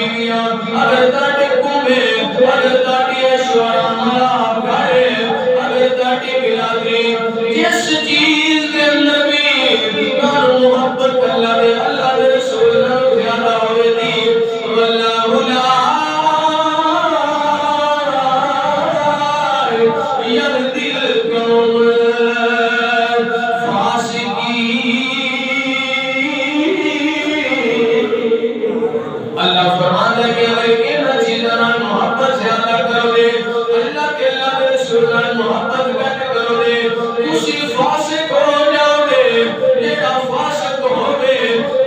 بیویاں اگر تاڑے کمبے اگر تاڑی ایشورا ملا گھرے اگر تاڑی بلادری جس چیز کے اندر بھی نار محبت اللہ دے رسول اللہ زیادہ ہوئے دی واللہ لا یهدی القوم اللہ فرماتا ہے کہ اگر ان چیزوں محبت زیادہ کرو دے اللہ کے رسول محبت بیٹھ کرو دے کسی فاسق ہو جاؤ دے جیڑا فاسق ہوئے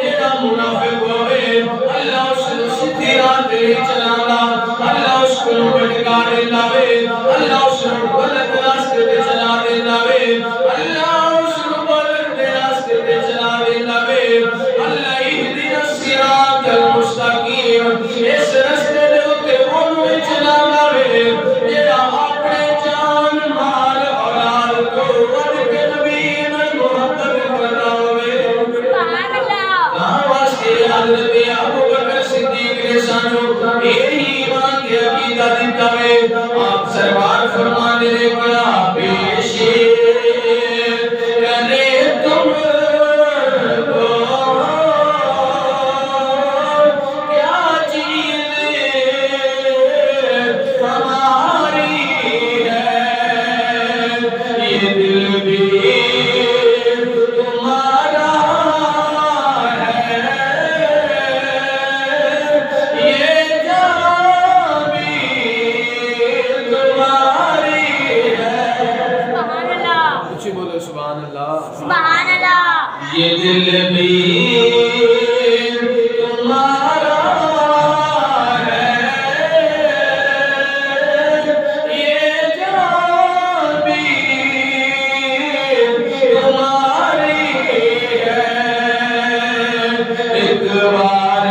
جیڑا منافق ہوئے اللہ اس کو سیدھی راہ تے چلانا اللہ اس کو بھٹکا دینا وے اللہ اس کو غلط راستے پہ چلا دینا وے اللہ اس کو غلط راستے پہ چلا دینا وے اللہ اهدنا الصراط المستقیم اس راستے دے اوتے اونوں چلانا وے جیڑا اپنے جان مال اولاد کو ود کے نبی نال محبت کردا ہوے سبحان اللہ واسطے حضرت ابو بکر صدیق نے سانو یہی ایمان کی عقیدہ دیتا ہے آپ سرکار فرمانے نے کیا پیشے کرے تم کیا چیز ہماری ہے یہ دل بھی تمہارا ہے یہ جان بھی تمہاری ہے سبحان اللہ اچھی بولو سبحان اللہ سبحان اللہ یہ دل بھی تمہارا ہے یہ جان بھی تمہاری ہے ایک بار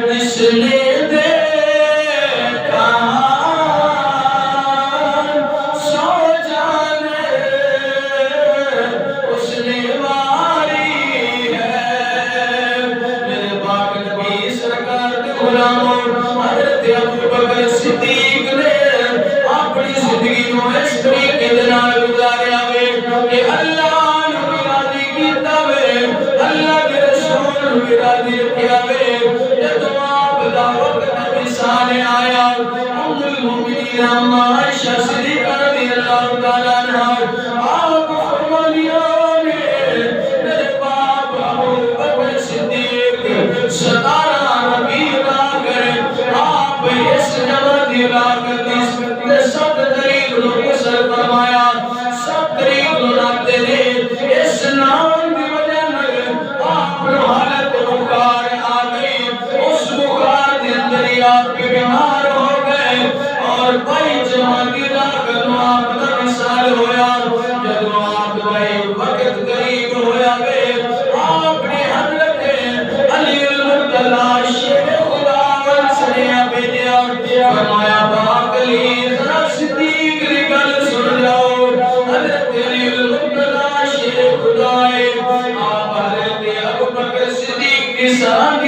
جس نے دیکھا سو جانے اس نے واری ہے میرے پاک نبی سرکار کے غلاموں حضرت ابو بکر صدیق نے اپنی زندگی کو اس طریقے کے نال گزاریا وے کہ اللہ نے راضی کیتا وے اللہ کے رسول نے راضی کیا وے جب آپ دا وقت نبی سامنے آیا ام المؤمنین اما عائشہ صدیقہ رضی اللہ تعالی عنہا آپ کو فرمانیا میرے باپ ابو بکر صدیق 17 ربیع الاخر آپ اس جماعت علاقہ کی 7 تاریخ کو غسل فرمایا 7 تاریخ کو رات نے اس نام کی وجہ سے آپ کو حالت بخار آ گئی اس بخار کے اندر ہی آپ بیمار ہو گئے اور بھائی جماعت علاقہ کو آپ کا وصال ہویا جب آپ کا وقت قریب ہویا گئے آپ نے حضرت علی المرتضی شیخ خدا سنیا بھیجا فرمایا پاک علی ذرا صدیق کی گل سن جاؤ حضرت علی المرتضی شیخ خدا آپ حضرت ابو بکر صدیق کی سلام